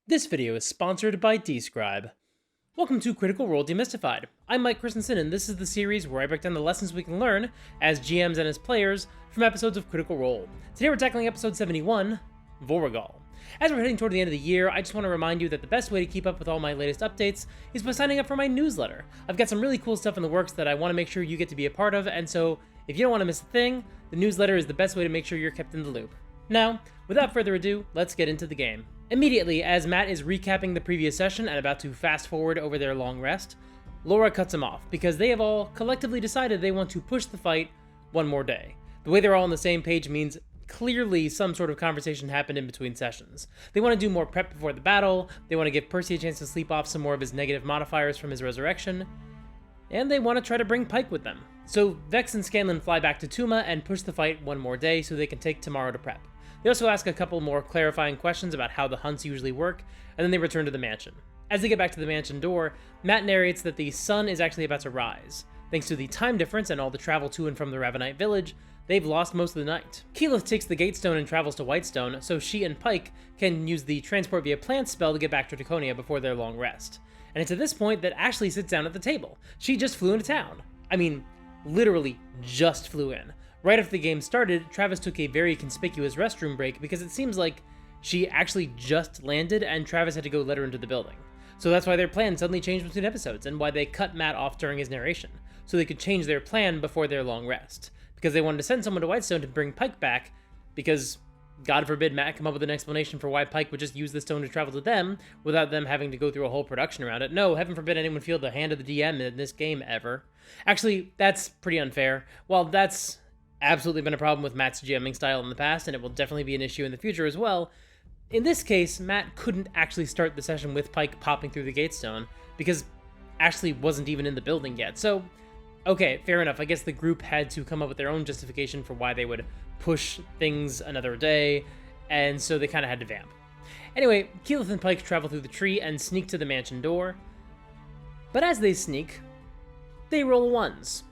This video is sponsored by Describe. Welcome to Critical Role Demystified. I'm Mike Christensen, and this is the series where I break down the lessons we can learn as GMs and as players from episodes of Critical Role. Today we're tackling episode 71, Vorugal. As we're heading toward the end of the year, I just want to remind you that the best way to keep up with all my latest updates is by signing up for my newsletter. I've got some really cool stuff in the works that I want to make sure you get to be a part of, and so if you don't want to miss a thing, the newsletter is the best way to make sure you're kept in the loop. Now, without further ado, let's get into the game. Immediately, as Matt is recapping the previous session and about to fast forward over their long rest, Laura cuts him off because they have all collectively decided they want to push the fight one more day. The way they're all on the same page means clearly some sort of conversation happened in between sessions. They want to do more prep before the battle, they want to give Percy a chance to sleep off some more of his negative modifiers from his resurrection, and they want to try to bring Pyke with them. So Vex and Scanlan fly back to Tuma and push the fight one more day so they can take tomorrow to prep. They also ask a couple more clarifying questions about how the hunts usually work, and then they return to the mansion. As they get back to the mansion door, Matt narrates that the sun is actually about to rise. Thanks to the time difference and all the travel to and from the Ravenite village, they've lost most of the night. Keyleth takes the Gatestone and travels to Whitestone, so she and Pyke can use the Transport via Plant spell to get back to Draconia before their long rest. And it's at this point that Ashley sits down at the table. She just flew into town. I mean, literally just flew in. Right after the game started, Travis took a very conspicuous restroom break because it seems like she actually just landed and Travis had to go let her into the building. So that's why their plan suddenly changed between episodes and why they cut Matt off during his narration, so they could change their plan before their long rest. Because they wanted to send someone to Whitestone to bring Pyke back, because God forbid Matt come up with an explanation for why Pyke would just use the stone to travel to them without them having to go through a whole production around it. No, heaven forbid anyone feel the hand of the DM in this game ever. Actually, that's pretty unfair. While that's absolutely been a problem with Matt's GMing style in the past, and it will definitely be an issue in the future as well, in this case, Matt couldn't actually start the session with Pyke popping through the Gatestone, because Ashley wasn't even in the building yet. So, okay, fair enough. I guess the group had to come up with their own justification for why they would push things another day, and so they kind of had to vamp. Anyway, Keyleth and Pyke travel through the tree and sneak to the mansion door, but as they sneak, they roll ones.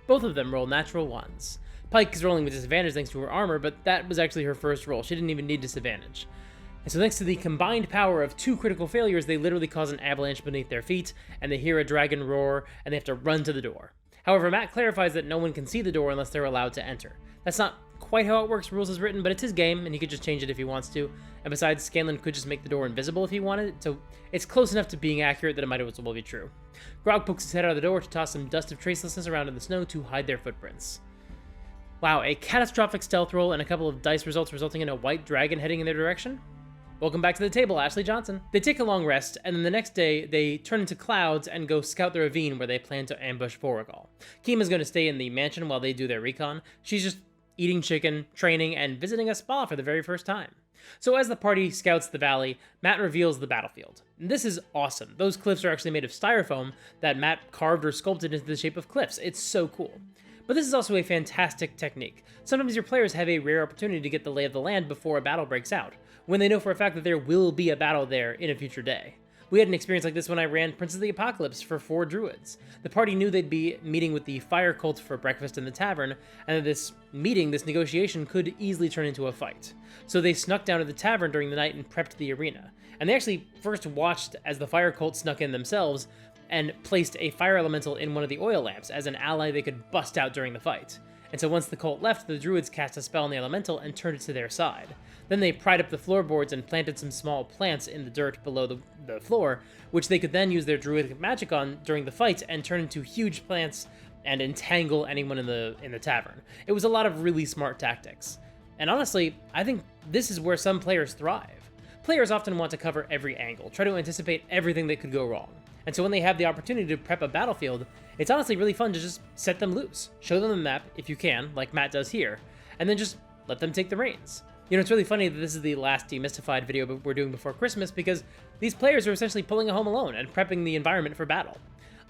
Both of them roll natural ones. Pyke is rolling with disadvantage thanks to her armor, but that was actually her first roll. She didn't even need disadvantage. And so thanks to the combined power of two critical failures, they literally cause an avalanche beneath their feet, and they hear a dragon roar, and they have to run to the door. However, Matt clarifies that no one can see the door unless they're allowed to enter. That's not quite how it works, rules is written, but it's his game, and he could just change it if he wants to. And besides, Scanlan could just make the door invisible if he wanted, so it's close enough to being accurate that it might as well be true. Grog pokes his head out of the door to toss some dust of tracelessness around in the snow to hide their footprints. Wow, a catastrophic stealth roll and a couple of dice results resulting in a white dragon heading in their direction? Welcome back to the table, Ashley Johnson. They take a long rest, and then the next day, they turn into clouds and go scout the ravine where they plan to ambush Vorugal. Kima's going to stay in the mansion while they do their recon. She's just eating chicken, training, and visiting a spa for the very first time. So as the party scouts the valley, Matt reveals the battlefield. And this is awesome. Those cliffs are actually made of styrofoam that Matt carved or sculpted into the shape of cliffs. It's so cool. But this is also a fantastic technique. Sometimes your players have a rare opportunity to get the lay of the land before a battle breaks out, when they know for a fact that there will be a battle there in a future day. We had an experience like this when I ran Prince of the Apocalypse for 4 druids. The party knew they'd be meeting with the fire cult for breakfast in the tavern, and that this negotiation, could easily turn into a fight. So they snuck down to the tavern during the night and prepped the arena. And they actually first watched as the fire cult snuck in themselves, and placed a fire elemental in one of the oil lamps as an ally they could bust out during the fight. And so once the cult left, the druids cast a spell on the elemental and turned it to their side. Then they pried up the floorboards and planted some small plants in the dirt below the floor, which they could then use their druidic magic on during the fight and turn into huge plants and entangle anyone in the tavern. It was a lot of really smart tactics. And honestly, I think this is where some players thrive. Players often want to cover every angle, try to anticipate everything that could go wrong. And so when they have the opportunity to prep a battlefield, it's honestly really fun to just set them loose. Show them the map, if you can, like Matt does here, and then just let them take the reins. You know, it's really funny that this is the last Demystified video we're doing before Christmas, because these players are essentially pulling a Home Alone and prepping the environment for battle.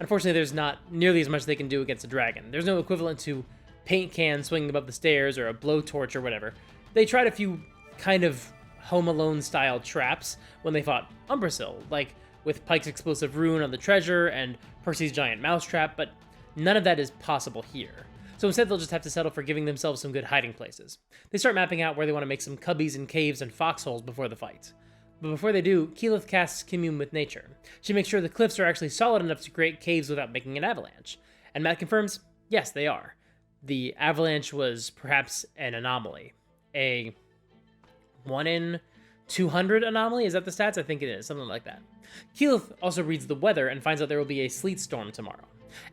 Unfortunately, there's not nearly as much they can do against a dragon. There's no equivalent to paint cans swinging above the stairs or a blowtorch or whatever. They tried a few kind of Home Alone style traps when they fought Umbrasyl, like with Pyke's explosive rune on the treasure and Percy's giant mousetrap, but none of that is possible here. So instead they'll just have to settle for giving themselves some good hiding places. They start mapping out where they want to make some cubbies and caves and foxholes before the fight. But before they do, Keyleth casts Commune with Nature. She makes sure the cliffs are actually solid enough to create caves without making an avalanche. And Matt confirms, yes, they are. The avalanche was perhaps an anomaly. A 1 in 200 anomaly? Is that the stats? I think it is, something like that. Keyleth also reads the weather and finds out there will be a sleet storm tomorrow.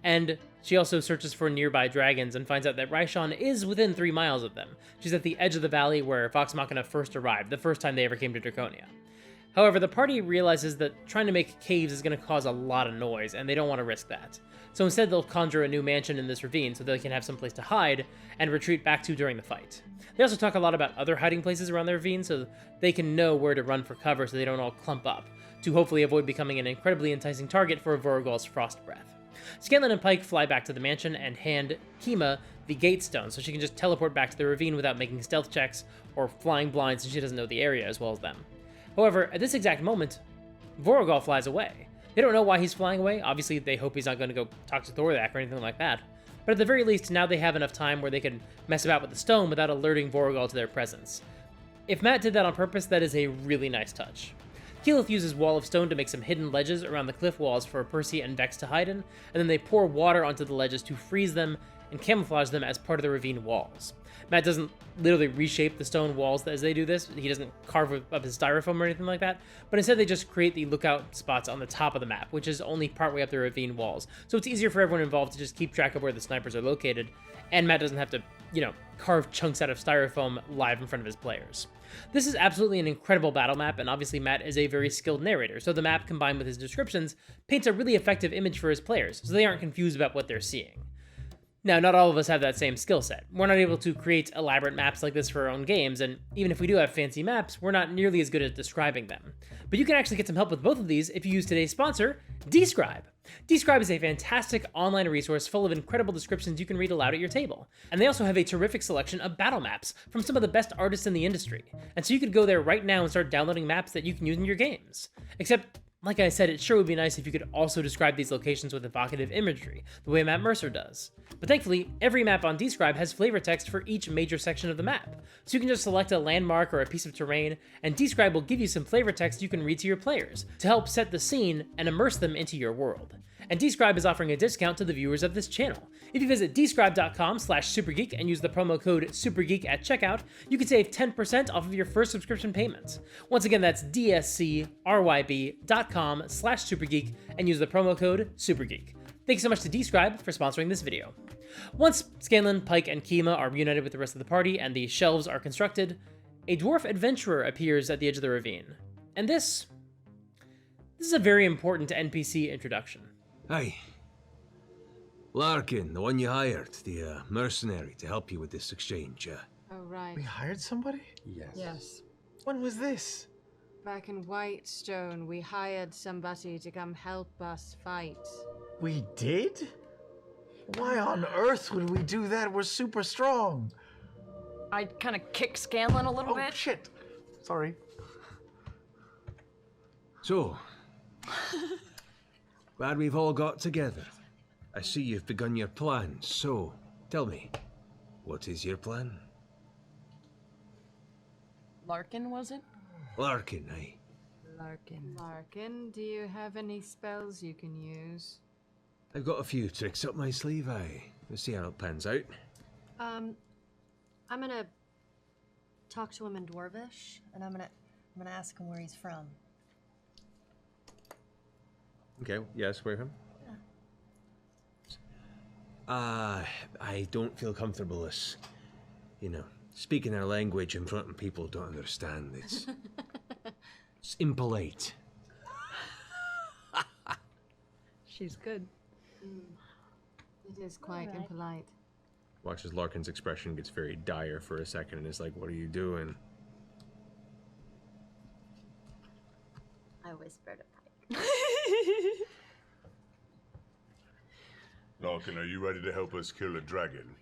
And she also searches for nearby dragons and finds out that Raishon is within 3 miles of them. She's at the edge of the valley where Vox Machina first arrived, the first time they ever came to Draconia. However, the party realizes that trying to make caves is going to cause a lot of noise, and they don't want to risk that. So instead, they'll conjure a new mansion in this ravine so they can have some place to hide and retreat back to during the fight. They also talk a lot about other hiding places around the ravine so they can know where to run for cover so they don't all clump up, to hopefully avoid becoming an incredibly enticing target for Vorugal's frost breath. Scanlan and Pike fly back to the mansion and hand Kima the gate stone so she can just teleport back to the ravine without making stealth checks or flying blind since she doesn't know the area as well as them. However, at this exact moment, Vorugal flies away. They don't know why he's flying away. Obviously, they hope he's not going to go talk to Thordak or anything like that. But at the very least, now they have enough time where they can mess about with the stone without alerting Vorugal to their presence. If Matt did that on purpose, that is a really nice touch. Keyleth uses Wall of Stone to make some hidden ledges around the cliff walls for Percy and Vex to hide in, and then they pour water onto the ledges to freeze them and camouflage them as part of the ravine walls. Matt doesn't literally reshape the stone walls as they do this. He doesn't carve up his styrofoam or anything like that, but instead they just create the lookout spots on the top of the map, which is only partway up the ravine walls. So it's easier for everyone involved to just keep track of where the snipers are located, and Matt doesn't have to, carve chunks out of styrofoam live in front of his players. This is absolutely an incredible battle map, and obviously Matt is a very skilled narrator, so the map combined with his descriptions paints a really effective image for his players, so they aren't confused about what they're seeing. Now, not all of us have that same skill set. We're not able to create elaborate maps like this for our own games, and even if we do have fancy maps, we're not nearly as good at describing them. But you can actually get some help with both of these if you use today's sponsor, Describe. Describe is a fantastic online resource full of incredible descriptions you can read aloud at your table. And they also have a terrific selection of battle maps from some of the best artists in the industry. And so you could go there right now and start downloading maps that you can use in your games. Except, like I said, it sure would be nice if you could also describe these locations with evocative imagery, the way Matt Mercer does. But thankfully, every map on Describe has flavor text for each major section of the map. So you can just select a landmark or a piece of terrain, and Describe will give you some flavor text you can read to your players to help set the scene and immerse them into your world. And Describe is offering a discount to the viewers of this channel. If you visit describe.com/supergeek and use the promo code SUPERGEEK at checkout, you can save 10% off of your first subscription payment. Once again, that's dscryb.com/supergeek and use the promo code SUPERGEEK. Thanks so much to Describe for sponsoring this video. Once Scanlan, Pike, and Kima are reunited with the rest of the party and the shelves are constructed, a dwarf adventurer appears at the edge of the ravine. And this is a very important NPC introduction. Hi. Larkin, the one you hired, the mercenary to help you with this exchange. Oh, right. We hired somebody? Yes. When was this? Back in Whitestone, we hired somebody to come help us fight. We did? Why on earth would we do that? We're super strong. I kind of kick Scanlan a little Oh, bit. shit. Sorry. So, glad we've all got together. I see you've begun your plans, so tell me, what is your plan? Larkin, was it? Larkin, aye. Larkin, do you have any spells you can use? I've got a few tricks up my sleeve, aye. Let's see how it pans out. I'm gonna talk to him in Dwarvish, and I'm gonna ask him where he's from. Okay, yes, where from? I don't feel comfortable as, speaking their language in front of people who don't understand. It's impolite. She's good. It is quite impolite. Watch as Larkin's expression gets very dire for a second and is like, what are you doing? I whispered a Pike. Larkin, are you ready to help us kill a dragon?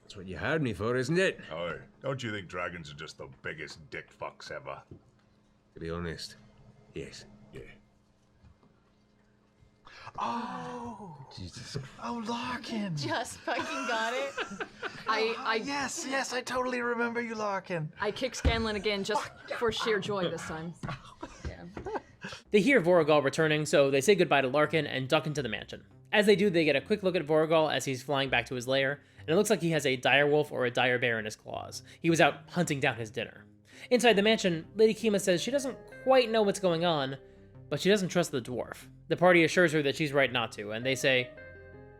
That's what you hired me for, isn't it? Oh, don't you think dragons are just the biggest dick fucks ever? To be honest, yes. Yeah. Oh, Jesus. oh, Larkin. Just fucking got it. Yes, I totally remember you, Larkin. I kick Scanlan again just for sheer joy this time. They hear Vorugal returning, so they say goodbye to Larkin and duck into the mansion. As they do, they get a quick look at Vorugal as he's flying back to his lair, and it looks like he has a direwolf or a dire bear in his claws. He was out hunting down his dinner. Inside the mansion, Lady Kima says she doesn't quite know what's going on, but she doesn't trust the dwarf. The party assures her that she's right not to, and they say,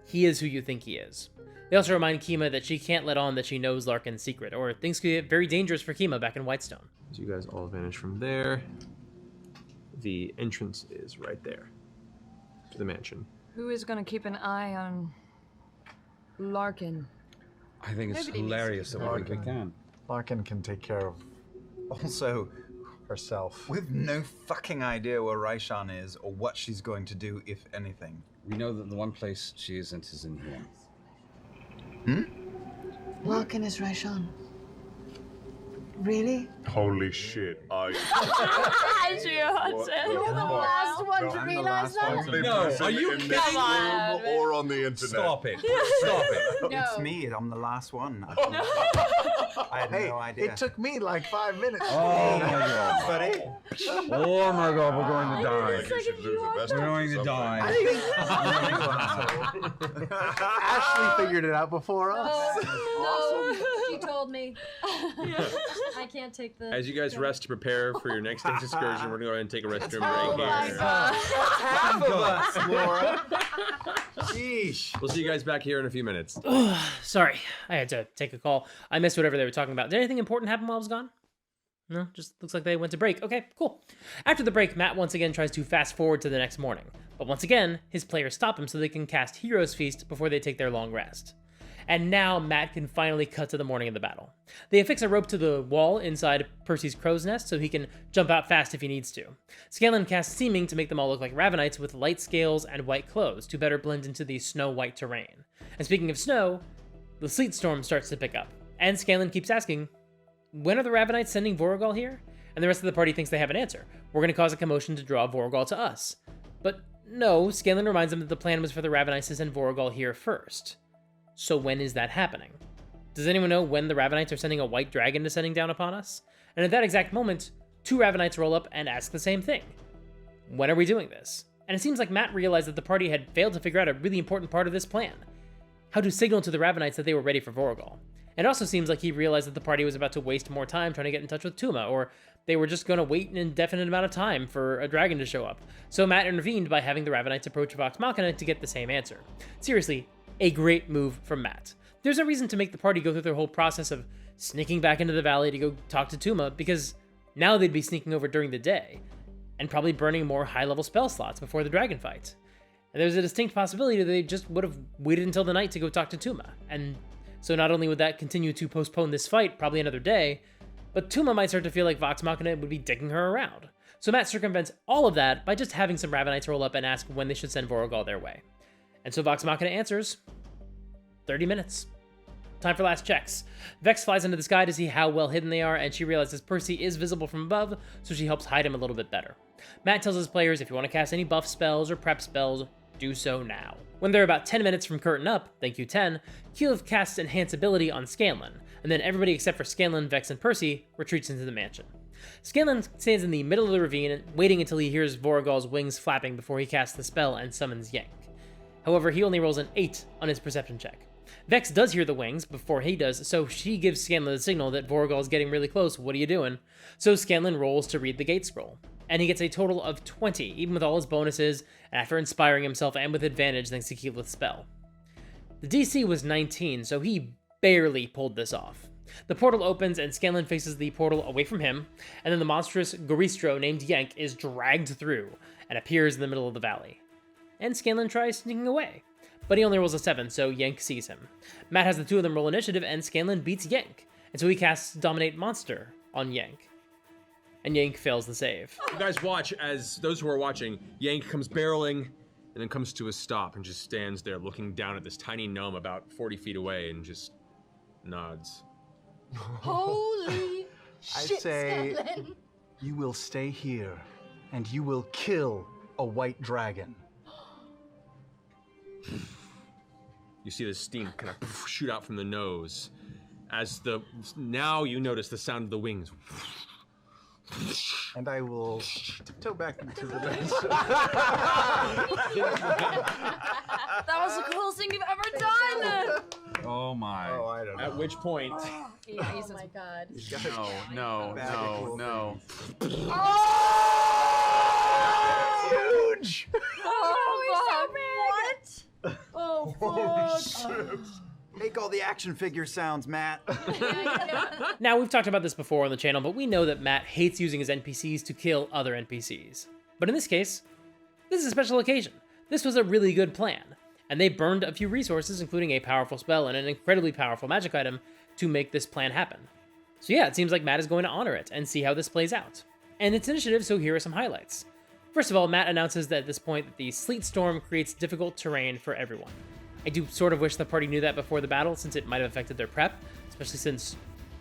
he is who you think he is. They also remind Kima that she can't let on that she knows Larkin's secret, or things could get very dangerous for Kima back in Whitestone. So you guys all vanish from there. The entrance is right there to the mansion. Who is gonna keep an eye on Larkin? I think it's hilarious that we can. Larkin can take care of Also, herself. we've no fucking idea where Raishan is or what she's going to do, if anything. We know that the one place she isn't is in here. Larkin is Raishan. Really? Holy shit! You're the last one to I'm the realize last that? one to Only No, person are you in kidding this me? room or on the internet. Stop it. Stop it. No. It's me. I'm the last one. I had Hey, no idea. it took me like 5 minutes. Oh my god. Buddy. Oh my god, we're going to I die. think you should lose the best We're of going to something. die. Ashley figured it out before us. No, she told me. I can't take the. As you guys rest to prepare for your next excursion, we're going to go ahead and take a restroom break here. Half of us, Laura. Sheesh. We'll see you guys back here in a few minutes. Sorry, I had to take a call. I missed whatever they were talking about. Did anything important happen while I was gone? No, just looks like they went to break. Okay, cool. After the break, Matt once again tries to fast forward to the next morning. But once again, his players stop him so they can cast Hero's Feast before they take their long rest. And now Matt can finally cut to the morning of the battle. They affix a rope to the wall inside Percy's crow's nest so he can jump out fast if he needs to. Scanlan casts Seeming to make them all look like Ravenites with light scales and white clothes to better blend into the snow-white terrain. And speaking of snow, the sleet storm starts to pick up. And Scanlan keeps asking, when are the Ravenites sending Vorugal here? And the rest of the party thinks they have an answer. We're going to cause a commotion to draw Vorugal to us. But no, Scanlan reminds them that the plan was for the Ravenites to send Vorugal here first. So when is that happening? Does anyone know when the Ravenites are sending a white dragon descending down upon us? And at that exact moment, 2 Ravenites roll up and ask the same thing. When are we doing this? And it seems like Matt realized that the party had failed to figure out a really important part of this plan. How to signal to the Ravenites that they were ready for Vorugal. It also seems like he realized that the party was about to waste more time trying to get in touch with Tuma, or they were just going to wait an indefinite amount of time for a dragon to show up. So Matt intervened by having the Ravenites approach Vox Machina to get the same answer. Seriously, a great move from Matt. There's no reason to make the party go through their whole process of sneaking back into the valley to go talk to Tuma, because now they'd be sneaking over during the day, and probably burning more high-level spell slots before the dragon fight. And there's a distinct possibility that they just would have waited until the night to go talk to Tuma, and so not only would that continue to postpone this fight probably another day, but Tuma might start to feel like Vox Machina would be digging her around. So Matt circumvents all of that by just having some Ravenites roll up and ask when they should send Vorugal their way. And so Vox Machina answers, 30 minutes. Time for last checks. Vex flies into the sky to see how well hidden they are, and she realizes Percy is visible from above, so she helps hide him a little bit better. Matt tells his players if you want to cast any buff spells or prep spells, do so now. When they're about 10 minutes from curtain up, thank you 10, Keyleth casts Enhance Ability on Scanlan, and then everybody except for Scanlan, Vex, and Percy retreats into the mansion. Scanlan stands in the middle of the ravine, waiting until he hears Vorugal's wings flapping before he casts the spell and summons Yank. However, he only rolls an 8 on his perception check. Vex does hear the wings before he does, so she gives Scanlan the signal that Vorugal is getting really close. What are you doing? So Scanlan rolls to read the gate scroll, and he gets a total of 20, even with all his bonuses, and after inspiring himself and with advantage thanks to Keyleth's spell. The DC was 19, so he barely pulled this off. The portal opens and Scanlan faces the portal away from him, and then the monstrous Goristro named Yank is dragged through and appears in the middle of the valley. And Scanlan tries sneaking away, but he only rolls a 7, so Yank sees him. Matt has the two of them roll initiative, and Scanlan beats Yank, and so he casts Dominate Monster on Yank. And Yank fails the save. You guys watch as, those who are watching, Yank comes barreling and then comes to a stop and just stands there looking down at this tiny gnome about 40 feet away and just nods. Holy I shit, say Scanlan. you will stay here and you will kill a white dragon. You see the steam kind of shoot out from the nose. Now you notice the sound of the wings. And I will tiptoe back into the bench. That was the coolest thing you've ever done! Oh my. Oh, I don't know. At which point, Oh my god. No. Huge! What? Oh, fuck. Make all the action figure sounds, Matt. Now, we've talked about this before on the channel, but we know that Matt hates using his NPCs to kill other NPCs. But in this case, this is a special occasion. This was a really good plan, and they burned a few resources, including a powerful spell and an incredibly powerful magic item, to make this plan happen. So yeah, it seems like Matt is going to honor it and see how this plays out. And it's initiative, so here are some highlights. First of all, Matt announces that at this point that the sleet storm creates difficult terrain for everyone. I do sort of wish the party knew that before the battle, since it might have affected their prep, especially since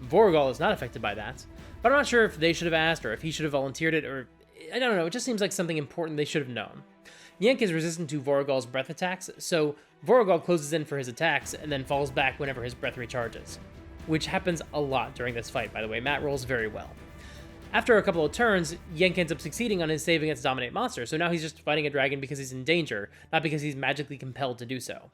Vorugal is not affected by that. But I'm not sure if they should have asked, or if he should have volunteered it, or I don't know, it just seems like something important they should have known. Yenk is resistant to Vorugal's breath attacks, so Vorugal closes in for his attacks and then falls back whenever his breath recharges. Which happens a lot during this fight, by the way. Matt rolls very well. After a couple of turns, Yenk ends up succeeding on his save against Dominate Monster, so now he's just fighting a dragon because he's in danger, not because he's magically compelled to do so.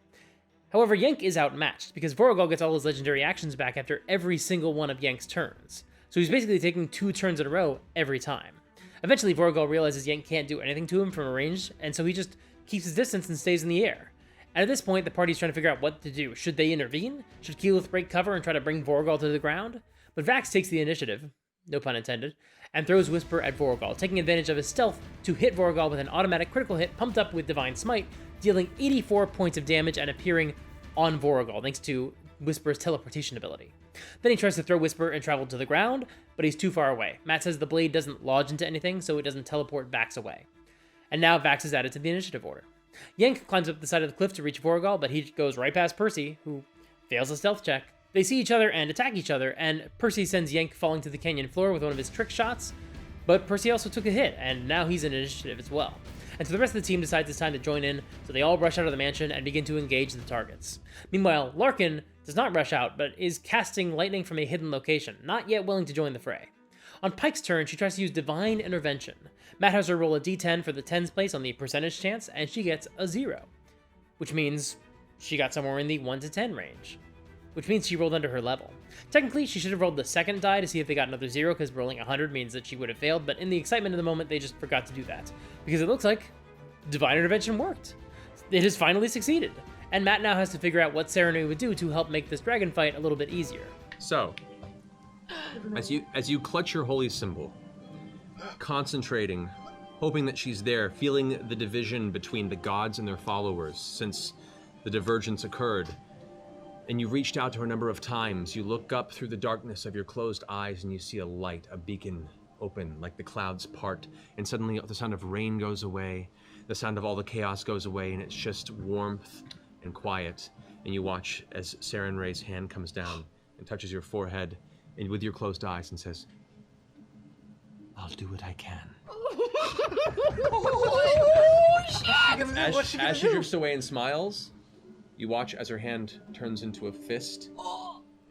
However, Yenk is outmatched, because Vorugal gets all his legendary actions back after every single one of Yenk's turns. So he's basically taking 2 turns in a row every time. Eventually, Vorugal realizes Yenk can't do anything to him from a range, and so he just keeps his distance and stays in the air. And at this point, the party's trying to figure out what to do. Should they intervene? Should Keyleth break cover and try to bring Vorugal to the ground? But Vax takes the initiative, no pun intended, and throws Whisper at Vorugal, taking advantage of his stealth to hit Vorugal with an automatic critical hit pumped up with Divine Smite, dealing 84 points of damage and appearing on Vorugal, thanks to Whisper's teleportation ability. Then he tries to throw Whisper and travel to the ground, but he's too far away. Matt says the blade doesn't lodge into anything, so it doesn't teleport Vax away. And now Vax is added to the initiative order. Yenk climbs up the side of the cliff to reach Vorugal, but he goes right past Percy, who fails a stealth check. They see each other and attack each other, and Percy sends Yenk falling to the canyon floor with one of his trick shots, but Percy also took a hit, and now he's in initiative as well. And so the rest of the team decides it's time to join in, so they all rush out of the mansion and begin to engage the targets. Meanwhile, Larkin does not rush out, but is casting lightning from a hidden location, not yet willing to join the fray. On Pike's turn, she tries to use Divine Intervention. Matt has her roll a d10 for the tens place on the percentage chance, and she gets a 0. Which means she got somewhere in the 1 to 10 range. Which means she rolled under her level. Technically, she should have rolled the second die to see if they got another 0, because rolling 100 means that she would have failed, but in the excitement of the moment, they just forgot to do that. Because it looks like Divine Intervention worked. It has finally succeeded. And Matt now has to figure out what Serenade would do to help make this dragon fight a little bit easier. So, as you clutch your holy symbol, concentrating, hoping that she's there, feeling the division between the gods and their followers since the divergence occurred, and you reached out to her a number of times, you look up through the darkness of your closed eyes and you see a light, a beacon open, like the clouds part, and suddenly the sound of rain goes away, the sound of all the chaos goes away, and it's just warmth and quiet, and you watch as Saren Ray's hand comes down and touches your forehead and with your closed eyes and says, "I'll do what I can." As she drifts away and smiles, you watch as her hand turns into a fist,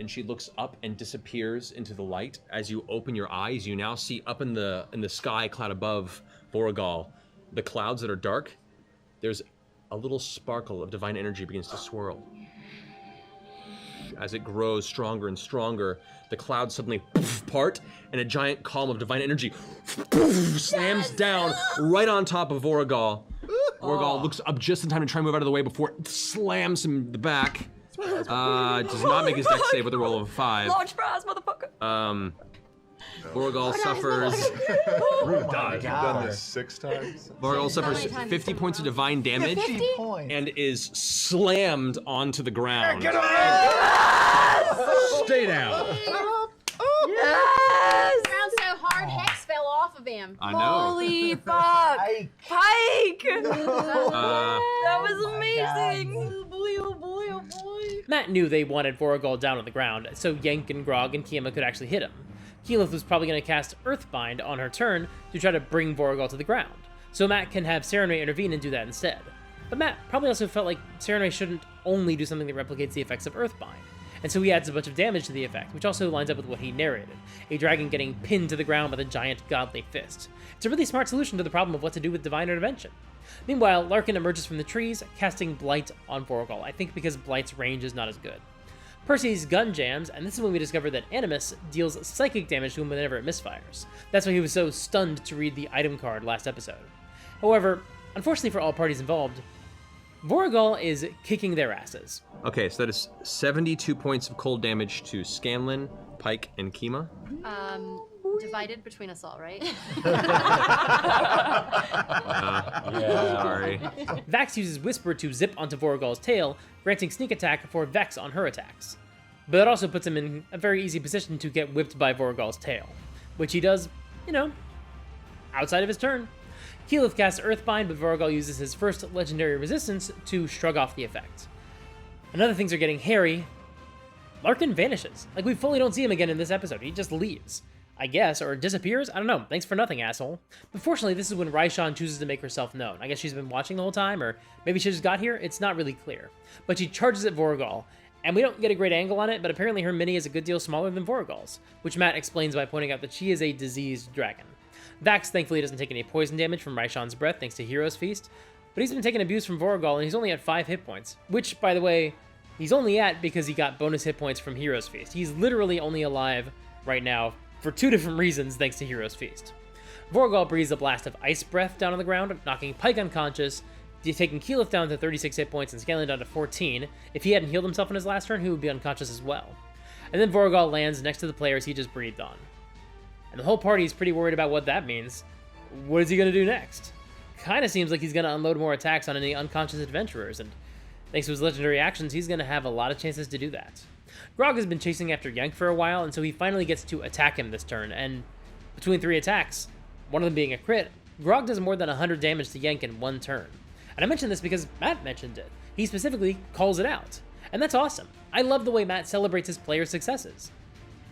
and she looks up and disappears into the light. As you open your eyes, you now see up in the sky cloud above Vorugal, the clouds that are dark. There's a little sparkle of divine energy begins to swirl. As it grows stronger and stronger, the clouds suddenly part, and a giant column of divine energy slams down right on top of Vorugal. Vorugal looks up just in time to try and move out of the way before it slams him in the back. Does not make his dex save with a roll of 5. Launch fries, motherfucker! Vorugal suffers. You've done this 6 times. Vorugal suffers 50 points of divine damage 50 points. and is slammed onto the ground. Get over Stay down. Yes! Ground so hard, Hex fell off of him. I know. Holy fuck! Pike. Pike! Uh, That was amazing! Oh boy, oh boy, oh boy. Matt knew they wanted Vorugal down on the ground, so Yenk and Grog and Kiema could actually hit him. Keyleth was probably going to cast Earthbind on her turn to try to bring Vorugal to the ground, so Matt can have Serenade intervene and do that instead. But Matt probably also felt like Serenray shouldn't only do something that replicates the effects of Earthbind, and so he adds a bunch of damage to the effect, which also lines up with what he narrated, a dragon getting pinned to the ground with a giant godly fist. It's a really smart solution to the problem of what to do with Divine Intervention. Meanwhile, Larkin emerges from the trees, casting Blight on Vorugal, I think because Blight's range is not as good. Percy's gun jams, and this is when we discover that Animus deals psychic damage to him whenever it misfires. That's why he was so stunned to read the item card last episode. However, unfortunately for all parties involved, Vorugal is kicking their asses. Okay, so that is 72 points of cold damage to Scanlan, Pike, and Kima. Divided between us all, right? Sorry. Vax uses Whisper to zip onto Vorugal's tail, granting sneak attack for Vex on her attacks. But it also puts him in a very easy position to get whipped by Vorugal's tail, which he does, outside of his turn. Keyleth casts Earthbind, but Vorugal uses his first legendary resistance to shrug off the effect. And other things are getting hairy. Larkin vanishes. Like, we fully don't see him again in this episode. He just leaves, I guess, or disappears? I don't know. Thanks for nothing, asshole. But fortunately, this is when Raishan chooses to make herself known. I guess she's been watching the whole time, or maybe she just got here? It's not really clear. But she charges at Vorugal, and we don't get a great angle on it, but apparently her mini is a good deal smaller than Vorugal's, which Matt explains by pointing out that she is a diseased dragon. Vax thankfully doesn't take any poison damage from Raishan's breath thanks to Hero's Feast, but he's been taking abuse from Vorugal and he's only at 5 hit points, which, by the way, he's only at because he got bonus hit points from Hero's Feast. He's literally only alive right now for 2 different reasons thanks to Hero's Feast. Vorugal breathes a blast of ice breath down on the ground, knocking Pike unconscious, taking Keyleth down to 36 hit points and Scanlan down to 14. If he hadn't healed himself in his last turn, he would be unconscious as well. And then Vorugal lands next to the players he just breathed on. And the whole party is pretty worried about what that means. What is he going to do next? Kinda seems like he's going to unload more attacks on any unconscious adventurers, and thanks to his legendary actions, he's going to have a lot of chances to do that. Grog has been chasing after Yank for a while, and so he finally gets to attack him this turn, and between 3 attacks, one of them being a crit, Grog does more than 100 damage to Yank in 1 turn. And I mention this because Matt mentioned it. He specifically calls it out. And that's awesome. I love the way Matt celebrates his players' successes.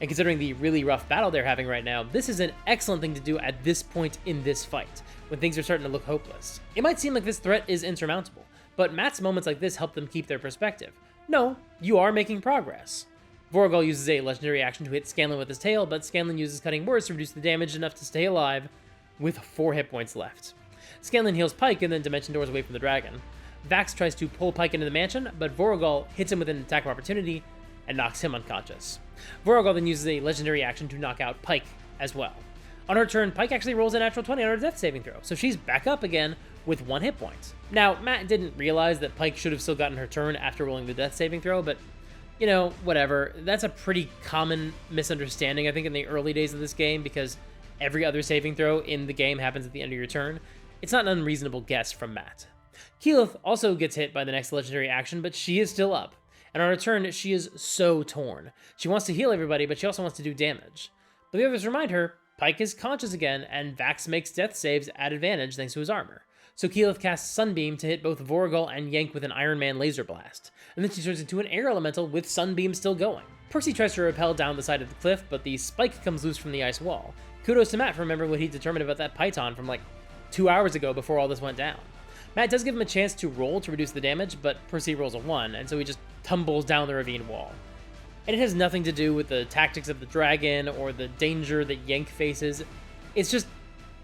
And considering the really rough battle they're having right now, this is an excellent thing to do at this point in this fight, when things are starting to look hopeless. It might seem like this threat is insurmountable, but Matt's moments like this help them keep their perspective. No, you are making progress. Vorugal uses a legendary action to hit Scanlan with his tail, but Scanlan uses Cutting Words to reduce the damage enough to stay alive, with 4 hit points left. Scanlan heals Pike and then Dimension Doors away from the dragon. Vax tries to pull Pike into the mansion, but Vorugal hits him with an attack of opportunity and knocks him unconscious. Vorugal then uses a legendary action to knock out Pike as well. On her turn, Pike actually rolls a natural 20 on her death saving throw, so she's back up again with 1 hit point. Now, Matt didn't realize that Pike should have still gotten her turn after rolling the death saving throw, but, whatever. That's a pretty common misunderstanding, I think, in the early days of this game, because every other saving throw in the game happens at the end of your turn. It's not an unreasonable guess from Matt. Keyleth also gets hit by the next legendary action, but she is still up. And on her turn, she is so torn. She wants to heal everybody, but she also wants to do damage. But the others remind her, Pike is conscious again, and Vax makes death saves at advantage thanks to his armor. So Keyleth casts Sunbeam to hit both Vorugal and Yank with an Iron Man laser blast. And then she turns into an air elemental with Sunbeam still going. Percy tries to rappel down the side of the cliff, but the spike comes loose from the ice wall. Kudos to Matt for remembering what he determined about that Python from 2 hours ago before all this went down. Matt does give him a chance to roll to reduce the damage, but Percy rolls a 1, and so he just tumbles down the ravine wall. And it has nothing to do with the tactics of the dragon or the danger that Yank faces. It's just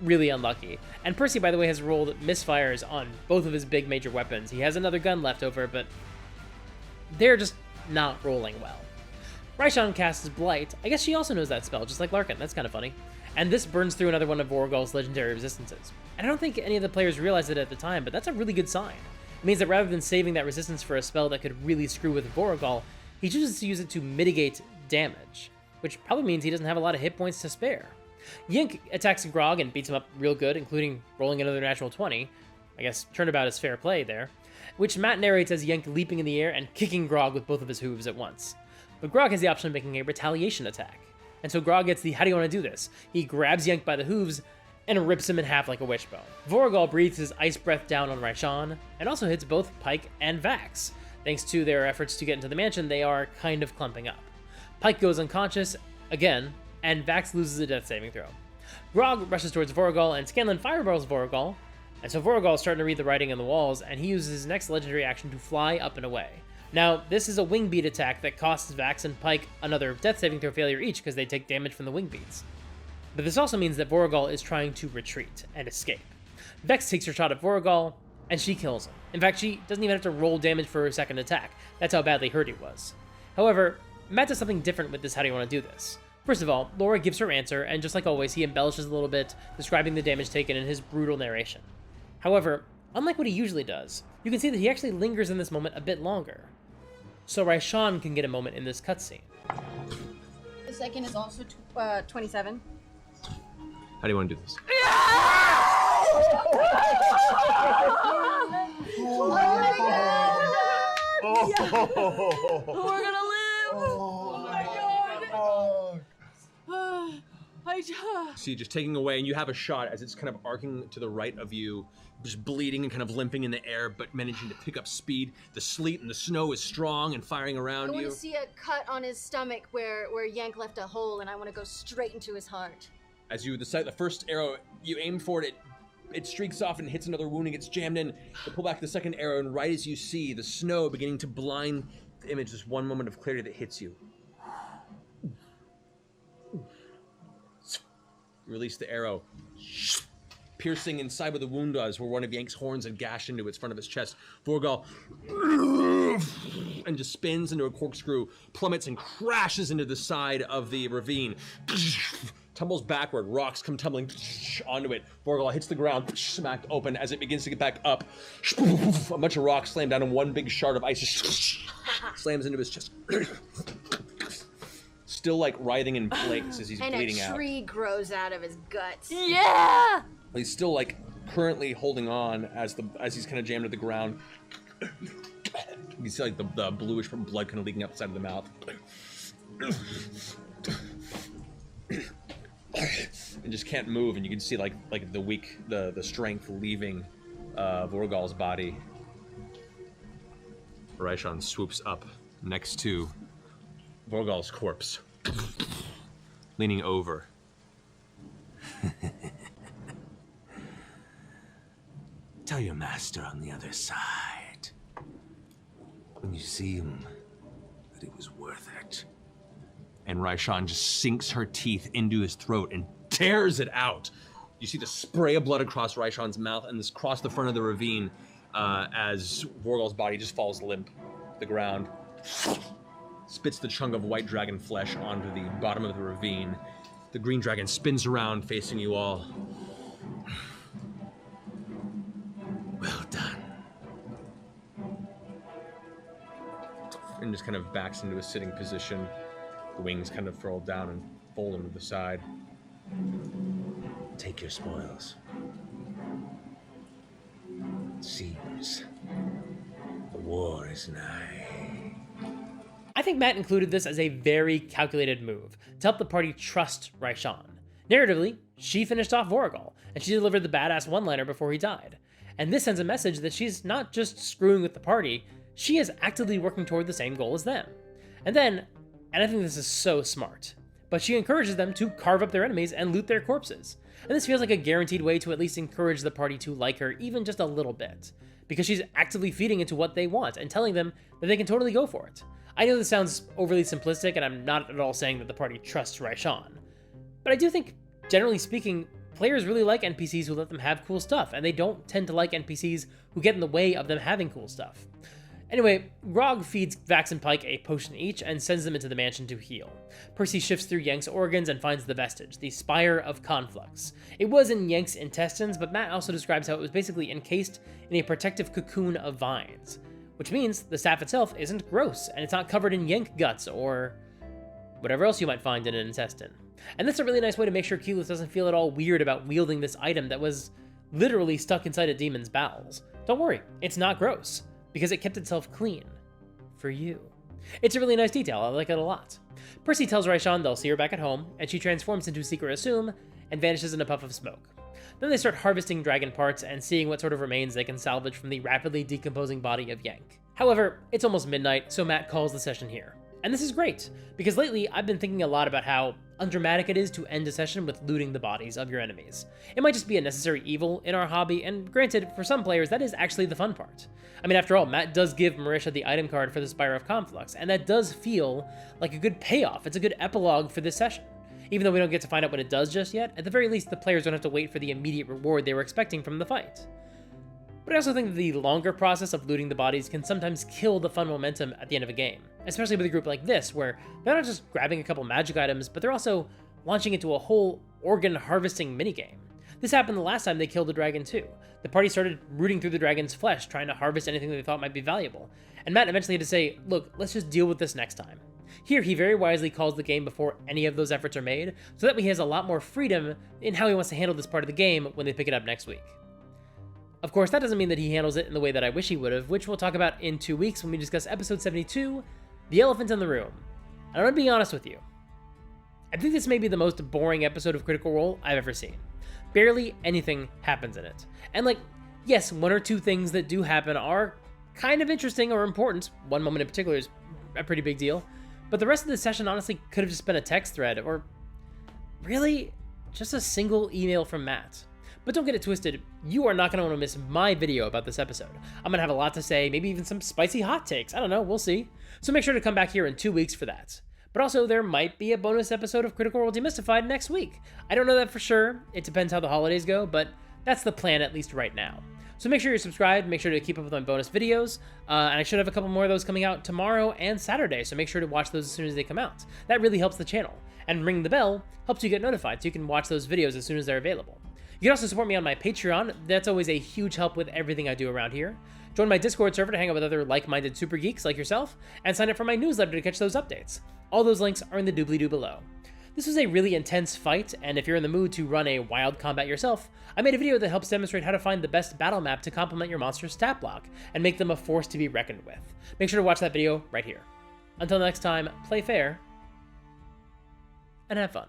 really unlucky. And Percy, by the way, has rolled misfires on both of his big major weapons. He has another gun left over, but they're just not rolling well. Raishan casts Blight. I guess she also knows that spell, just like Larkin. That's kind of funny. And this burns through another one of Vorugal's legendary resistances. And I don't think any of the players realized it at the time, but that's a really good sign. It means that rather than saving that resistance for a spell that could really screw with Vorugal, he chooses to use it to mitigate damage, which probably means he doesn't have a lot of hit points to spare. Yank attacks Grog and beats him up real good, including rolling another natural 20. I guess turnabout is fair play there, which Matt narrates as Yank leaping in the air and kicking Grog with both of his hooves at once. But Grog has the option of making a retaliation attack. And so Grog gets the how do you want to do this? He grabs Yank by the hooves and rips him in half like a wishbone. Vorugal breathes his ice breath down on Raishan, and also hits both Pike and Vax. Thanks to their efforts to get into the mansion, they are kind of clumping up. Pike goes unconscious, again, and Vax loses a death saving throw. Grog rushes towards Vorugal, and Scanlan fireballs Vorugal, And so Vorugal is starting to read the writing on the walls, and he uses his next legendary action to fly up and away. Now, this is a wing beat attack that costs Vax and Pike another death saving throw failure each because they take damage from the wing beats. But this also means that Vorugal is trying to retreat and escape. Vex takes her shot at Vorugal, and she kills him. In fact, she doesn't even have to roll damage for her second attack. That's how badly hurt he was. However, Matt does something different with this how do you want to do this. First of all, Laura gives her answer, and just like always, he embellishes a little bit, describing the damage taken in his brutal narration. However, unlike what he usually does, you can see that he actually lingers in this moment a bit longer. So Raishan can get a moment in this cutscene. The second is also 27. How do you want to do this? Oh my god! We're gonna live! Oh my god! So you're just taking away, and you have a shot as it's kind of arcing to the right of you, just bleeding and kind of limping in the air, but managing to pick up speed. The sleet and the snow is strong and firing around I you. want to see a cut on his stomach where Yank left a hole, and I want to go straight into his heart. As you decide, the first arrow, you aim for it, it streaks off and hits another wound and gets jammed in. You pull back the second arrow, and right as you see the snow beginning to blind the image, this one moment of clarity that hits you. Release the arrow, piercing inside where the wound does, where one of Yank's horns had gashed into its front of his chest. Vorugal and just spins into a corkscrew, plummets and crashes into the side of the ravine. Tumbles backward, rocks come tumbling onto it. Vorugal hits the ground, smacked open. As it begins to get back up, a bunch of rocks slam down, and one big shard of ice slams into his chest. Still like writhing in place as he's bleeding out. And a tree grows out of his guts. Yeah! He's still like currently holding on as he's kind of jammed to the ground. You see like the bluish blood kind of leaking up the side of the mouth. And just can't move, and you can see like the strength leaving Vorugal's body. Raishan swoops up next to Vorugal's corpse, leaning over. Tell your master on the other side, when you see him, that it was worth it. And Raishan just sinks her teeth into his throat and tears it out. You see the spray of blood across Raishan's mouth and this across the front of the ravine as Vorugal's body just falls limp to the ground. Spits the chunk of white dragon flesh onto the bottom of the ravine. The green dragon spins around facing you all. Well done. And just kind of backs into a sitting position. The wings kind of furl down and fold him to the side. Take your spoils. It seems the war is nigh. I think Matt included this as a very calculated move to help the party trust Raishan. Narratively, she finished off Vorugal, and she delivered the badass one-liner before he died. And this sends a message that she's not just screwing with the party, she is actively working toward the same goal as them. And I think this is so smart, but she encourages them to carve up their enemies and loot their corpses. And this feels like a guaranteed way to at least encourage the party to like her even just a little bit, because she's actively feeding into what they want and telling them that they can totally go for it. I know this sounds overly simplistic, and I'm not at all saying that the party trusts Raishan, but I do think, generally speaking, players really like NPCs who let them have cool stuff, and they don't tend to like NPCs who get in the way of them having cool stuff. Anyway, Grog feeds Vax and Pike a potion each and sends them into the mansion to heal. Percy shifts through Yank's organs and finds the vestige, the Spire of Conflux. It was in Yank's intestines, but Matt also describes how it was basically encased in a protective cocoon of vines, which means the staff itself isn't gross, and it's not covered in Yank guts or whatever else you might find in an intestine. And that's a really nice way to make sure Keyleth doesn't feel at all weird about wielding this item that was literally stuck inside a demon's bowels. Don't worry, it's not gross, because it kept itself clean. For you. It's a really nice detail, I like it a lot. Percy tells Raishan they'll see her back at home, and she transforms into Secret Assume and vanishes in a puff of smoke. Then they start harvesting dragon parts and seeing what sort of remains they can salvage from the rapidly decomposing body of Yank. However, it's almost midnight, so Matt calls the session here. And this is great, because lately I've been thinking a lot about how undramatic it is to end a session with looting the bodies of your enemies. It might just be a necessary evil in our hobby, and granted, for some players that is actually the fun part. I mean, after all, Matt does give Marisha the item card for the Spire of Conflux, and that does feel like a good payoff. It's a good epilogue for this session. Even though we don't get to find out what it does just yet, at the very least the players don't have to wait for the immediate reward they were expecting from the fight. But I also think that the longer process of looting the bodies can sometimes kill the fun momentum at the end of a game, especially with a group like this, where they're not just grabbing a couple magic items, but they're also launching into a whole organ harvesting minigame. This happened the last time they killed the dragon too. The party started rooting through the dragon's flesh, trying to harvest anything they thought might be valuable, and Matt eventually had to say, look, let's just deal with this next time. Here, he very wisely calls the game before any of those efforts are made, so that way he has a lot more freedom in how he wants to handle this part of the game when they pick it up next week. Of course, that doesn't mean that he handles it in the way that I wish he would have, which we'll talk about in 2 weeks when we discuss episode 72, The Elephant in the Room. And I'm gonna be honest with you. I think this may be the most boring episode of Critical Role I've ever seen. Barely anything happens in it. And like, yes, 1 or 2 things that do happen are kind of interesting or important. One moment in particular is a pretty big deal. But the rest of the session honestly could have just been a text thread, or really, just a single email from Matt. But don't get it twisted, you are not going to want to miss my video about this episode. I'm going to have a lot to say, maybe even some spicy hot takes, I don't know, we'll see. So make sure to come back here in 2 weeks for that. But also, there might be a bonus episode of Critical Role Demystified next week. I don't know that for sure, it depends how the holidays go, but that's the plan at least right now. So make sure you're subscribed, make sure to keep up with my bonus videos, and I should have a couple more of those coming out tomorrow and Saturday, so make sure to watch those as soon as they come out. That really helps the channel. And ringing the bell helps you get notified, so you can watch those videos as soon as they're available. You can also support me on my Patreon. That's always a huge help with everything I do around here. Join my Discord server to hang out with other like-minded super geeks like yourself, and sign up for my newsletter to catch those updates. All those links are in the doobly-doo below. This was a really intense fight, and if you're in the mood to run a wild combat yourself, I made a video that helps demonstrate how to find the best battle map to complement your monster's stat block, and make them a force to be reckoned with. Make sure to watch that video right here. Until next time, play fair, and have fun.